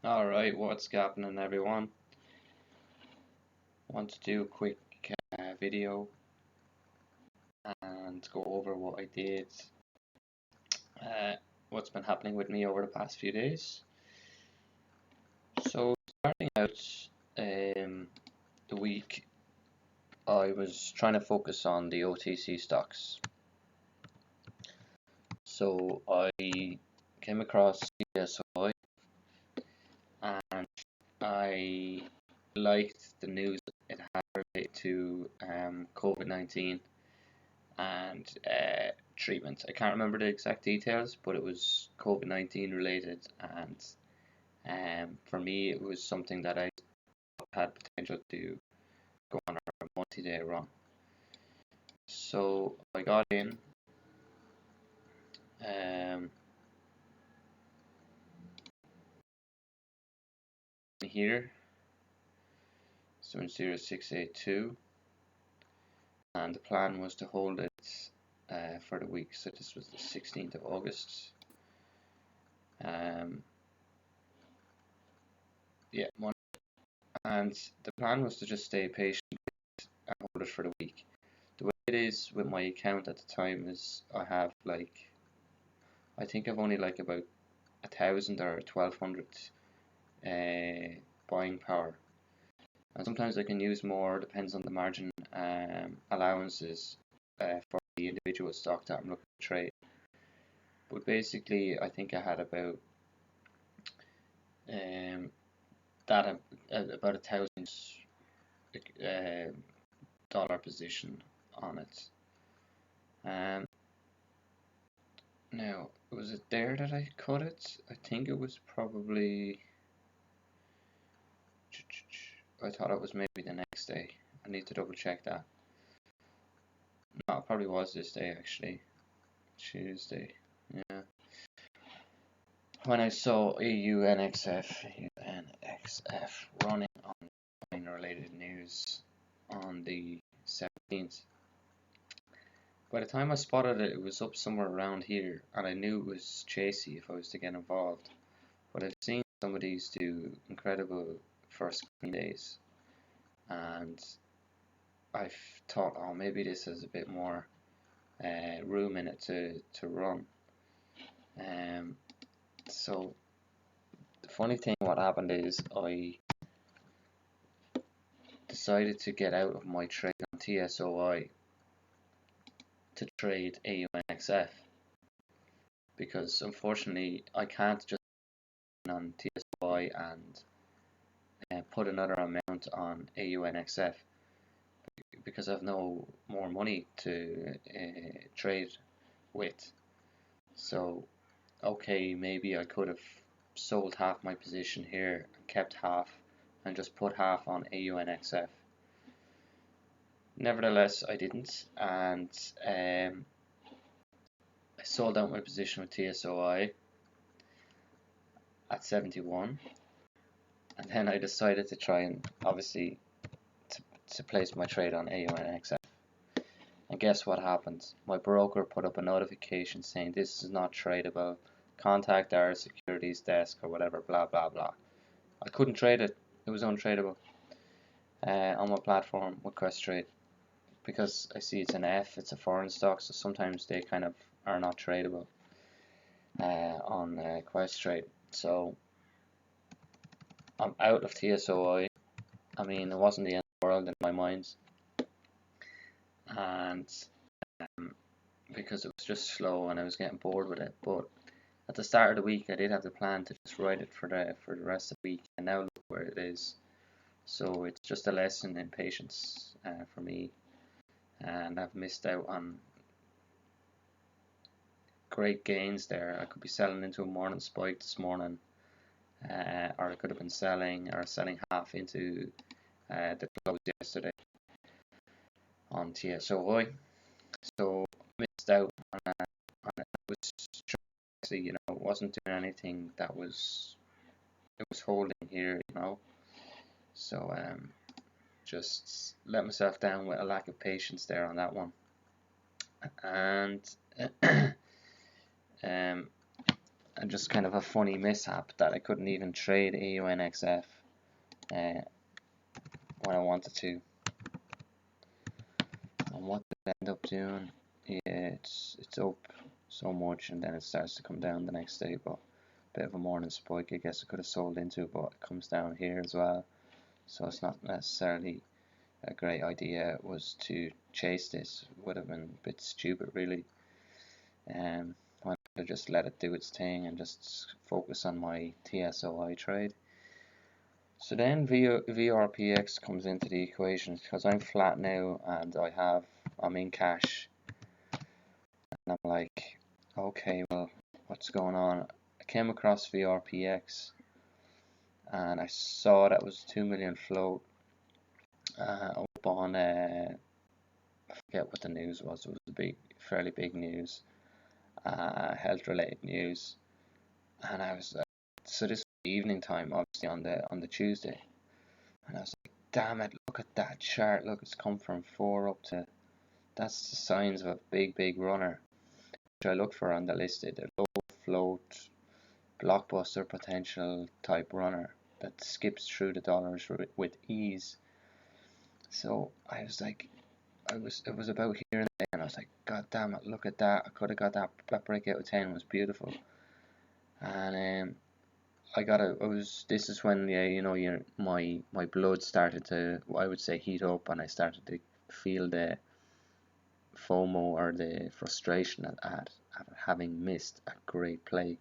Alright, what's happening everyone? Want to do a quick video and go over what I did, what's been happening with me over the past few days. So starting out the week, I was trying to focus on the OTC stocks. So I came across CSI and I liked the news it had related to COVID-19 and treatment. I can't remember the exact details, but it was COVID-19 related, and for me it was something that I had potential to go on a multi-day run. So I got in here 70682, and the plan was to hold it for the week. So this was the 16th of August. And the plan was to just stay patient and hold it for the week. The way it is with my account at the time is I think I've only like about 1,000 or 1,200 buying power, and sometimes I can use more, depends on the margin allowances for the individual stock that I'm looking to trade. But basically I think I had about about $1,000 dollar position on it. Now, was it there that I cut it? I think it was probably, I thought it was maybe the next day. I need to double check that. No, it probably was this day actually. Tuesday, yeah. When I saw AUNXF running on related news on the 17th. By the time I spotted it, it was up somewhere around here, and I knew it was chasey if I was to get involved. But I've seen some of these do incredible first days, and I thought, oh, maybe this has a bit more room in it to run. So the funny thing, what happened is I decided to get out of my trade on TSOI to trade AUNXF, because unfortunately I can't just on TSOI and put another amount on AUNXF because I have no more money to trade with. So okay, maybe I could have sold half my position here and kept half and just put half on AUNXF. Nevertheless, I didn't, and I sold out my position with TSOI at 71, and then I decided to try and obviously to place my trade on AUNXF. And guess what happened? My broker put up a notification saying this is not tradable, contact our securities desk or whatever, blah blah blah. I couldn't trade it, it was untradeable on my platform with Questrade, because I see it's an F, it's a foreign stock, so sometimes they kind of are not tradable on Questrade. So I'm out of TSOI. I mean, it wasn't the end of the world in my mind, and because it was just slow and I was getting bored with it. But at the start of the week I did have the plan to just ride it for the rest of the week, and now look where it is. So it's just a lesson in patience for me, and I've missed out on great gains there. I could be selling into a morning spike this morning, or I could have been selling half into the close yesterday on TSOI. So missed out on it. It was actually, you know, it wasn't doing anything that was, it was holding here, you know. So just let myself down with a lack of patience there on that one. And and just kind of a funny mishap that I couldn't even trade AUNXF when I wanted to. And what did it end up doing? Yeah, it's up so much and then it starts to come down the next day, but a bit of a morning spike I guess I could have sold into, but it comes down here as well, so it's not necessarily a great idea. It was to chase this. It would have been a bit stupid really. I could have just let it do its thing and just focus on my TSOI trade. So then VRPX comes into the equation because I'm flat now and I'm in cash, and I'm like, okay, well, what's going on? I came across VRPX and I saw that was 2 million float up on I forget what the news was. It was a fairly big news, health related news, and I was so this was the evening time, obviously on the Tuesday, and I was like, damn it, look at that chart, look, it's come from 4 up to, that's the signs of a big runner, which I look for on the list, a low float, blockbuster potential type runner that skips through the dollars with ease. So I was like, it was about here and there, and I was like, god damn it, look at that, I could have got that breakout of 10, was beautiful. And this is when, yeah, you know, my blood started to, I would say, heat up, and I started to feel the FOMO, or the frustration at having missed a great play.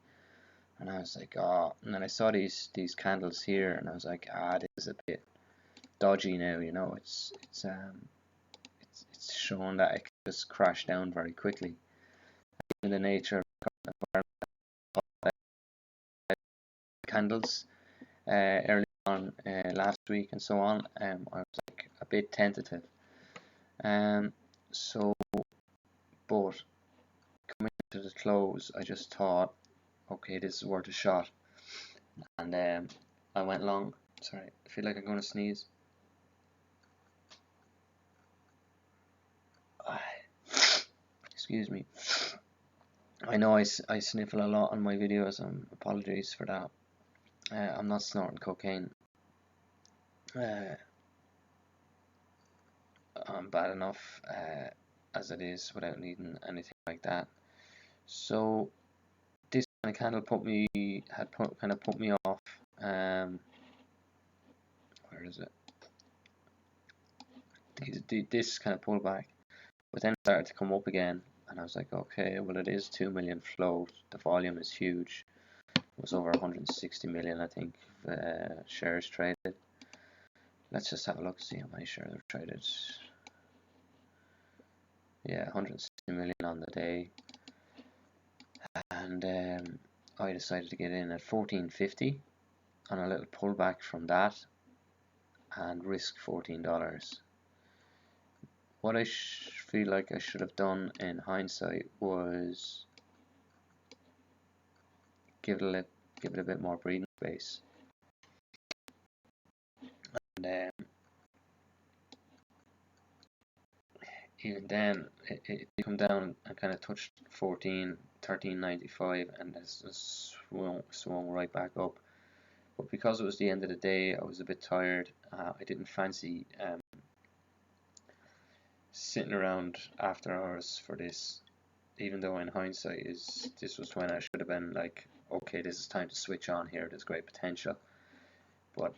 And I was like, oh, and then I saw these candles here, and I was like, this is a bit dodgy now, you know, it's showing that it can just crash down very quickly. In the nature of candles early on last week and so on, I was like a bit tentative. So, but coming to the close, I just thought, okay, this is worth a shot, and I went long. Sorry, I feel like I'm going to sneeze. Excuse me. I know I sniffle a lot on my videos, apologies for that. I'm not snorting cocaine. I'm bad enough as it is without needing anything like that. So this kind of candle kind of put me off. Where is it? This kind of pullback, but then it started to come up again, and I was like, okay, well, it is 2 million float. The volume is huge. It was over 160 million, I think, shares traded. Let's just have a look, see how many shares are traded. Yeah, 160 million on the day, and I decided to get in at 14.50 on a little pullback from that and risk $14. What I feel like I should have done in hindsight was give it a bit more breathing space, and even then it come down and kind of touched 13.95, and it's just swung right back up. But because it was the end of the day, I was a bit tired. I didn't fancy sitting around after hours for this, even though in hindsight this was when I should have been like, okay, this is time to switch on here, there's great potential. But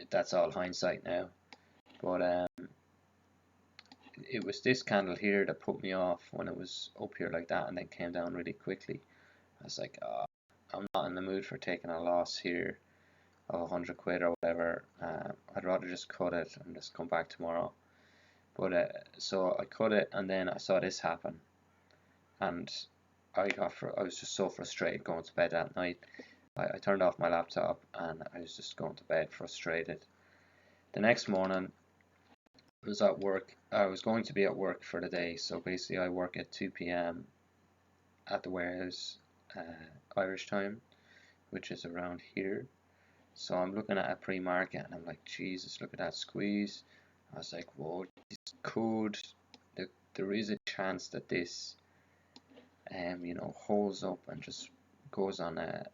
that's all hindsight now. But it was this candle here that put me off when it was up here like that and then came down really quickly. I was like, oh, I'm not in the mood for taking a loss here of 100 quid or whatever. I'd rather just cut it and just come back tomorrow. But so I cut it, and then I saw this happen, and I was just so frustrated going to bed that night. I turned off my laptop and I was just going to bed frustrated. The next morning I was at work. I was going to be at work for the day, so basically I work at 2 p.m. at the warehouse, Irish time, which is around here. So I'm looking at a pre-market and I'm like, Jesus, look at that squeeze. I was like, whoa, there is a chance that this you know, holds up and just goes on a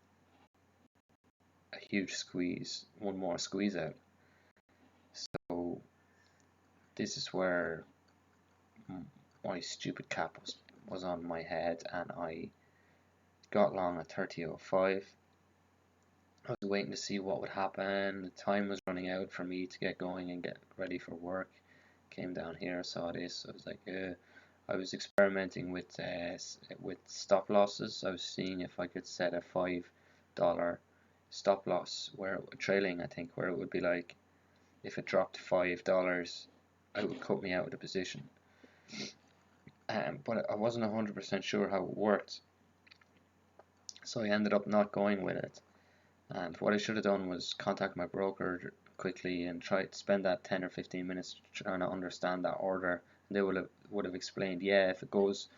huge squeeze, one more squeeze out. So this is where my stupid cap was on my head, and I got long at 30.05. I was waiting to see what would happen. The time was running out for me to get going and get ready for work. Came down here, saw this. I was like, I was experimenting with stop losses. I was seeing if I could set a $5 stop loss, where trailing, I think, where it would be like, if it dropped to $5, it would cut me out of the position. But I wasn't 100% sure how it worked, so I ended up not going with it. And what I should have done was contact my broker quickly and try to spend that 10 or 15 minutes trying to understand that order. They would have explained, yeah, if it goes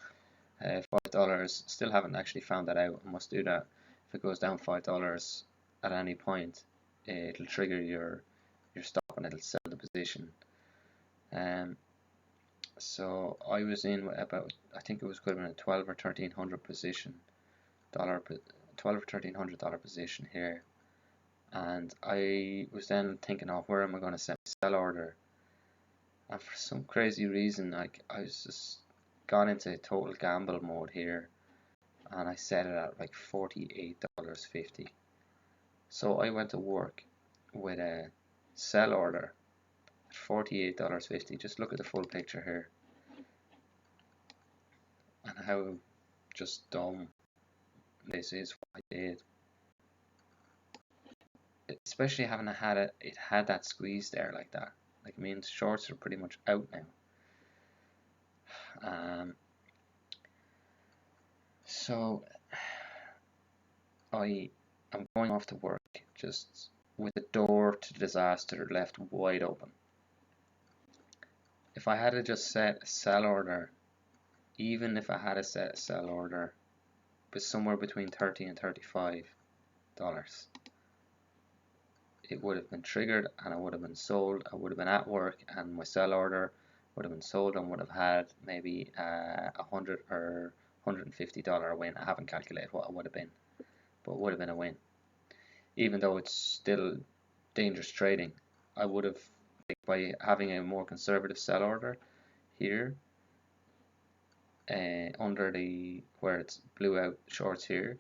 $5, still haven't actually found that out. I must do that. If it goes down $5 at any point, it'll trigger your stop and it'll sell the position. So I was in about, I think it was equivalent to 12 or 1300 position, $12 or $1300 position here. And I was then thinking, oh, where am I going to set my sell order? And for some crazy reason, like, I was just gone into total gamble mode here, and I set it at like $48.50. So I went to work with a sell order at $48.50. Just look at the full picture here, and how just dumb this is what I did. Especially having had it had that squeeze there like that. Like, I mean, shorts are pretty much out now. So I am going off to work just with the door to disaster left wide open. If I had just set a sell order, even if I had set a sell order with somewhere between $30 and $35, it would have been triggered and I would have been sold. I would have been at work and my sell order would have been sold and would have had maybe $100 or $150 win. I haven't calculated what it would have been, but it would have been a win. Even though it's still dangerous trading, I would have, like, by having a more conservative sell order here, under the where it's blew out shorts here,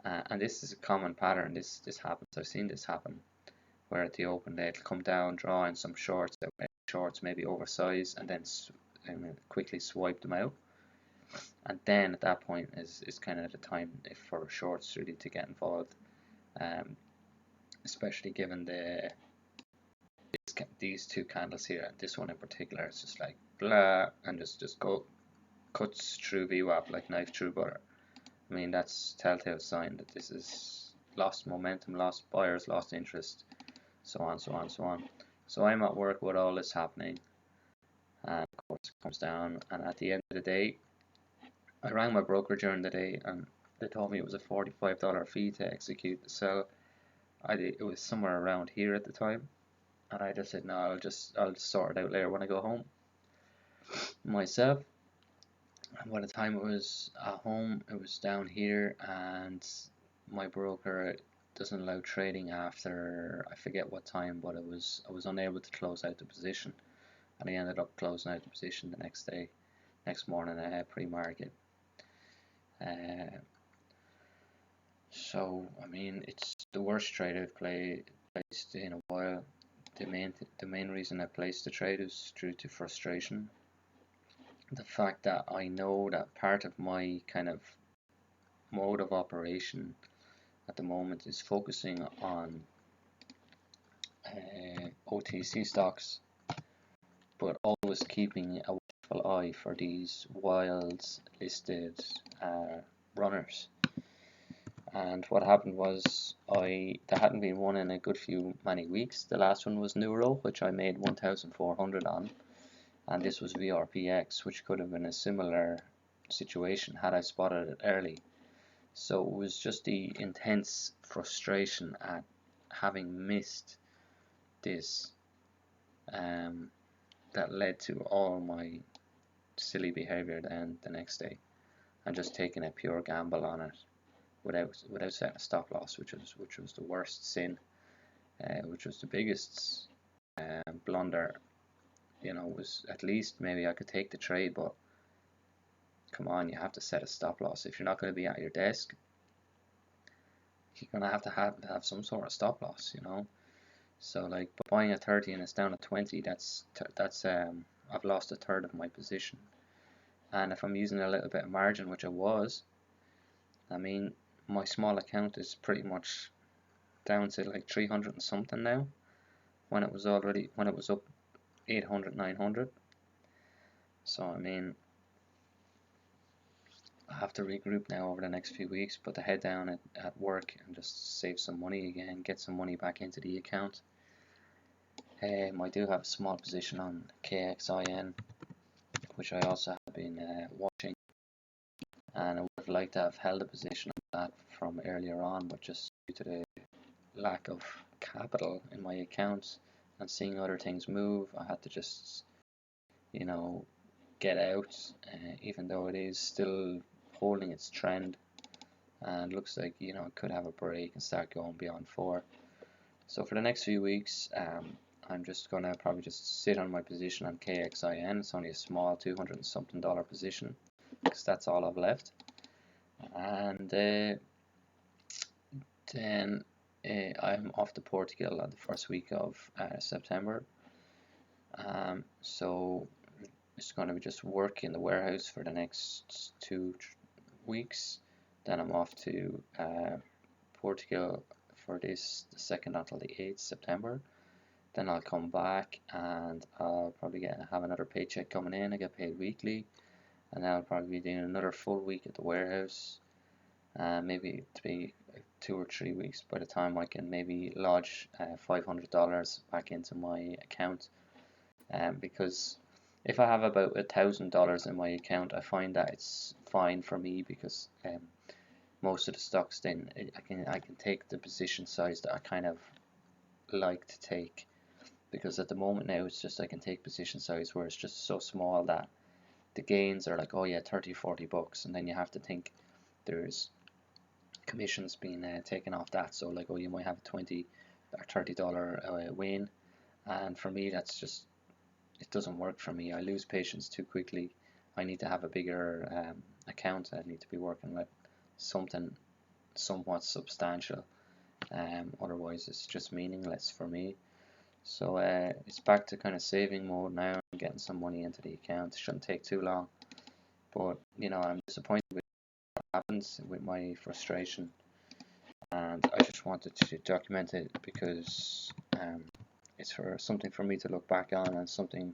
and this is a common pattern. This happens. I've seen this happen, where at the open it'll come down, draw in some shorts, maybe oversized, and then quickly swipe them out. And then at that point is kind of the time for shorts really to get involved, especially given these two candles here. This one in particular, it's just like blah, and just cuts through VWAP like knife through butter. I mean, that's telltale sign that this is lost momentum, lost buyers, lost interest, so on, so on, so on. So I'm at work with all this happening, and of course it comes down, and at the end of the day, I rang my broker during the day, and they told me it was a $45 fee to execute the sell. It was somewhere around here at the time, and I just said, no, I'll just sort it out later when I go home myself. And by the time it was at home, it was down here, and my broker doesn't allow trading after, I forget what time, but I was unable to close out the position, and I ended up closing out the position the next morning pre-market. So I mean, it's the worst trade I've placed in a while. The main reason I placed the trade is due to frustration. The fact that I know that part of my kind of mode of operation at the moment is focusing on OTC stocks, but always keeping a watchful eye for these wild listed runners. And what happened was, there hadn't been one in a good many weeks. The last one was Neuro, which I made 1,400 on, and this was VRPX, which could have been a similar situation had I spotted it early. So it was just the intense frustration at having missed this that led to all my silly behavior then the next day, and just taking a pure gamble on it. without setting a stop loss, which was the worst sin, which was the biggest blunder. You know, was at least maybe I could take the trade, but come on, you have to set a stop loss. If you're not going to be at your desk, you're going to have some sort of stop loss, you know. So like buying at 30 and it's down at 20, that's I've lost a third of my position. And if I'm using a little bit of margin, which I was, I mean, my small account is pretty much down to like 300 and something now, when it was up 800, 900. So I mean, I have to regroup now over the next few weeks, put the head down at work and just save some money again, get some money back into the account. I do have a small position on KXIN, which I also have been watching, and I would have liked to have held a position on that from earlier on, but just due to the lack of capital in my accounts and seeing other things move, I had to just, you know, get out, even though it is still holding its trend and looks like, you know, it could have a break and start going beyond 4. So for the next few weeks, I'm just gonna probably just sit on my position on KXIN. It's only a small $200 and something position, because that's all I've left. And then I'm off to Portugal on the first week of September. So it's going to be just work in the warehouse for the next 2 weeks. Then I'm off to Portugal for the 2nd until the 8th September. Then I'll come back and I'll probably have another paycheck coming in. I get paid weekly, and then I'll probably be doing another full week at the warehouse. Maybe to be 2 or 3 weeks by the time I can maybe lodge $500 back into my account. Because if I have about $1,000 in my account, I find that it's fine for me, because most of the stocks, then I can take the position size that I kind of like to take, because at the moment now it's just I can take position size where it's just so small that the gains are like, oh yeah, 30-40 bucks, and then you have to think there's commissions being taken off that. So like, oh, you might have a $20 or $30 win, and for me that's just, it doesn't work for me. I lose patience too quickly. I need to have a bigger account. I need to be working with something somewhat substantial. Otherwise it's just meaningless for me. So it's back to kind of saving mode now and getting some money into the account. It shouldn't take too long, but you know, I'm disappointed with what happens, with my frustration, and I just wanted to document it because it's for something for me to look back on, and something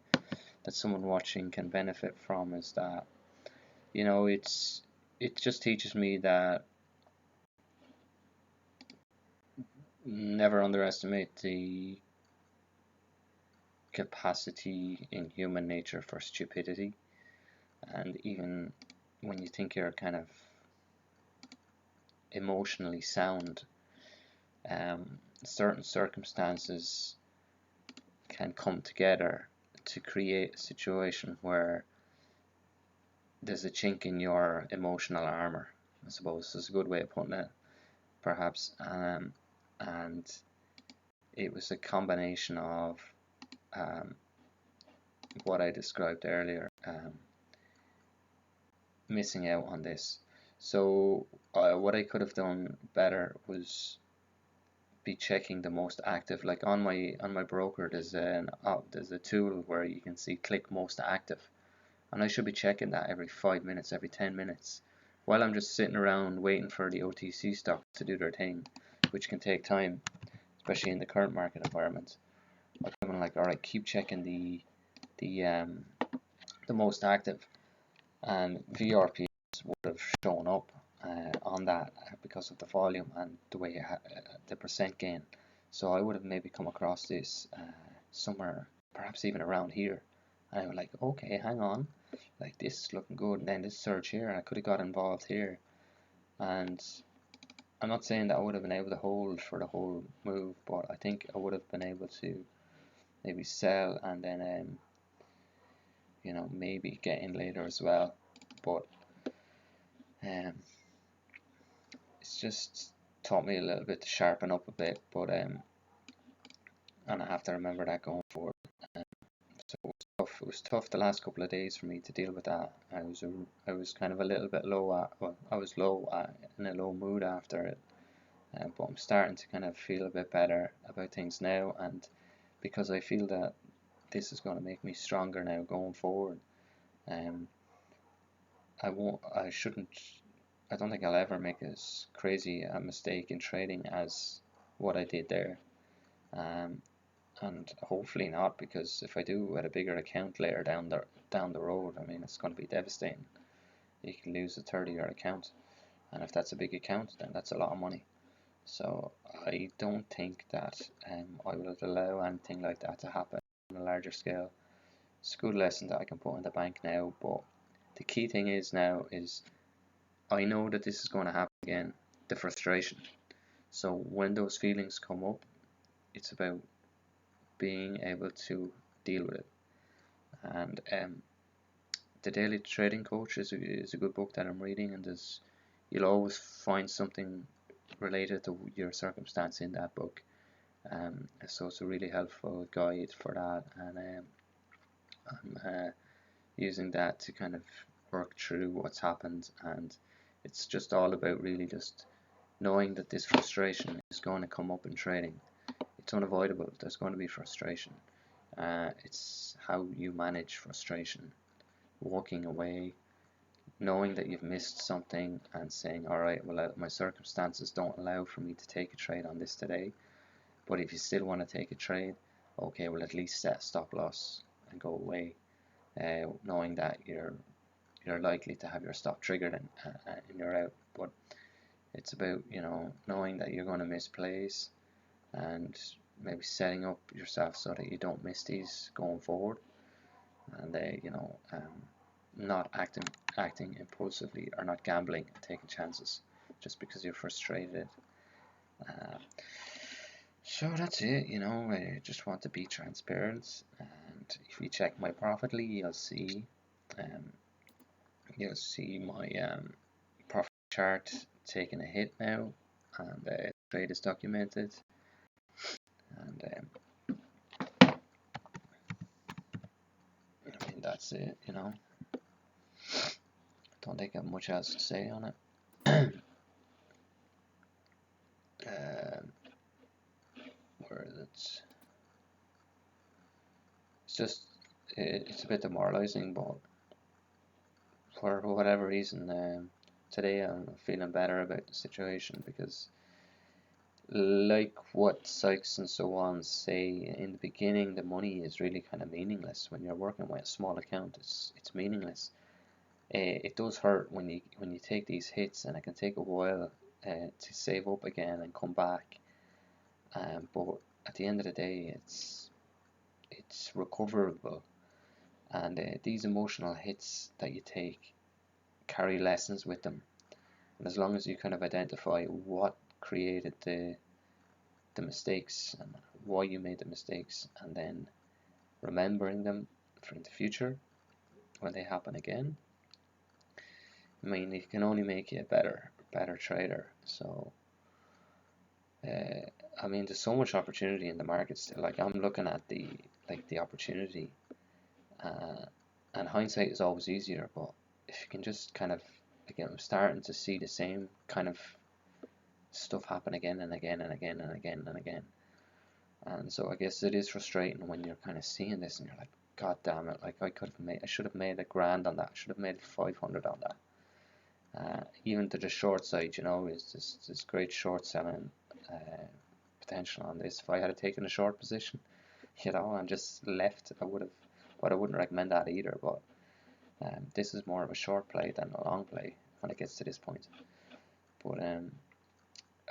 that someone watching can benefit from. Is that, you know, it just teaches me that never underestimate the capacity in human nature for stupidity. And even when you think you're kind of emotionally sound, certain circumstances can come together to create a situation where there's a chink in your emotional armor, I suppose is a good way of putting it, perhaps. And it was a combination of what I described earlier, missing out on this. So what I could have done better was be checking the most active. Like on my broker, there's a tool where you can see click most active, and I should be checking that every 5 minutes, every 10 minutes, while I'm just sitting around waiting for the OTC stock to do their thing, which can take time, especially in the current market environment. I'm like, all right, keep checking the most active, and VRPX would have shown up on that because of the volume and the way the percent gain. So I would have maybe come across this somewhere, perhaps even around here, and I was like, okay, hang on, like this is looking good, and then this surge here, and I could have got involved here. And I'm not saying that I would have been able to hold for the whole move, but I think I would have been able to maybe sell and then you know, maybe get in later as well. But it's just taught me a little bit to sharpen up a bit, but and I have to remember that going forward. So it was tough. It was tough the last couple of days for me to deal with that. I was kind of a little bit low at, well, I was low in a low mood after it, but I'm starting to kind of feel a bit better about things now, and because I feel that this is going to make me stronger now going forward. I don't think I'll ever make as crazy a mistake in trading as what I did there. And hopefully not, because if I do at a bigger account later down the road, I mean, it's going to be devastating. You can lose a 30-year account, and if that's a big account, then that's a lot of money. So I don't think that I will allow anything like that to happen on a larger scale. It's a good lesson that I can put in the bank now, but the key thing is now is I know that this is going to happen again, the frustration. So when those feelings come up, it's about being able to deal with it. And the Daily Trading Coach is a good book that I'm reading, and you'll always find something related to your circumstance in that book. So it's a really helpful guide for that, and I'm using that to kind of work through what's happened. And it's just all about really just knowing that this frustration is going to come up in trading. It's unavoidable. There's going to be frustration. It's how you manage frustration. Walking away, knowing that you've missed something and saying, alright, well, my circumstances don't allow for me to take a trade on this today, but if you still want to take a trade, okay, well, at least set a stop loss and go away, knowing that you're likely to have your stop triggered and you're out. But it's about, knowing that you're going to miss plays and maybe setting up yourself so that you don't miss these going forward, and not acting impulsively, or not gambling and taking chances just because you're frustrated. So that's it. I just want to be transparent, and if you check my Profitly, you'll see my profit chart taking a hit now, and the trade is documented. And I mean, that's it. Don't think I have much else to say on it. Where is it? It's a bit demoralizing, but for whatever reason, today I'm feeling better about the situation, because like what Sykes and so on say, in the beginning the money is really kind of meaningless. When you're working with a small account, it's meaningless. It does hurt when you take these hits, and it can take a while to save up again and come back. But at the end of the day, it's recoverable, and these emotional hits that you take carry lessons with them. And as long as you kind of identify what created the mistakes and why you made the mistakes, and then remembering them for the future when they happen again, I mean, it can only make you a better trader. So I mean, there's so much opportunity in the market still. Like, I'm looking at the opportunity, and hindsight is always easier, but if you can just kind of, again, I'm starting to see the same kind of stuff happen again and again and again and again and again. And so I guess it is frustrating when you're kind of seeing this and you're like, God damn it, like I should have made $1,000 on that. I should have made 500 on that. Even to the short side, is this great short selling potential on this. If I had taken a short position, and just left, I would have. But I wouldn't recommend that either. But this is more of a short play than a long play when it gets to this point. But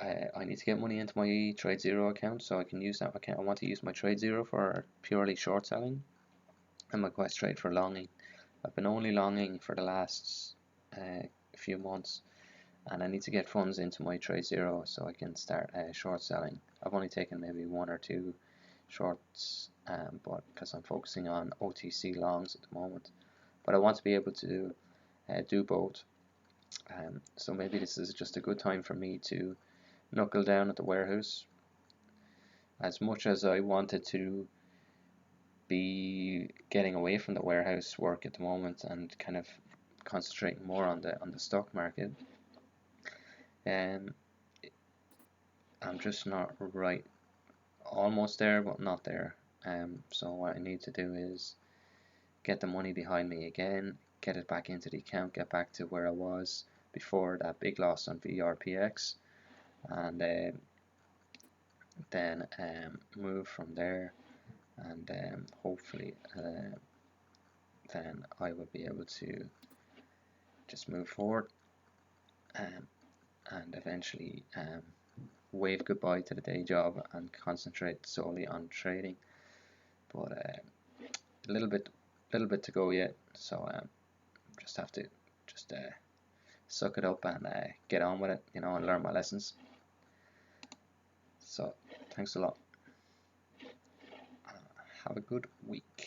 I need to get money into my TradeZero account so I can use that account. I want to use my TradeZero for purely short selling, and my Quest trade for longing. I've been only longing for the last few months, and I need to get funds into my TradeZero so I can start short selling. I've only taken maybe 1 or 2 shorts, but because I'm focusing on OTC longs at the moment. But I want to be able to do both. So maybe this is just a good time for me to knuckle down at the warehouse. As much as I wanted to be getting away from the warehouse work at the moment and kind of concentrating more on the stock market, I'm just not right, almost there but not there. So what I need to do is get the money behind me again, get it back into the account, get back to where I was before that big loss on VRPX, and then move from there, and hopefully then I will be able to just move forward and eventually wave goodbye to the day job and concentrate solely on trading. But a little bit to go yet, so just have to just suck it up and get on with it, you know, and learn my lessons. So thanks a lot. Have a good week.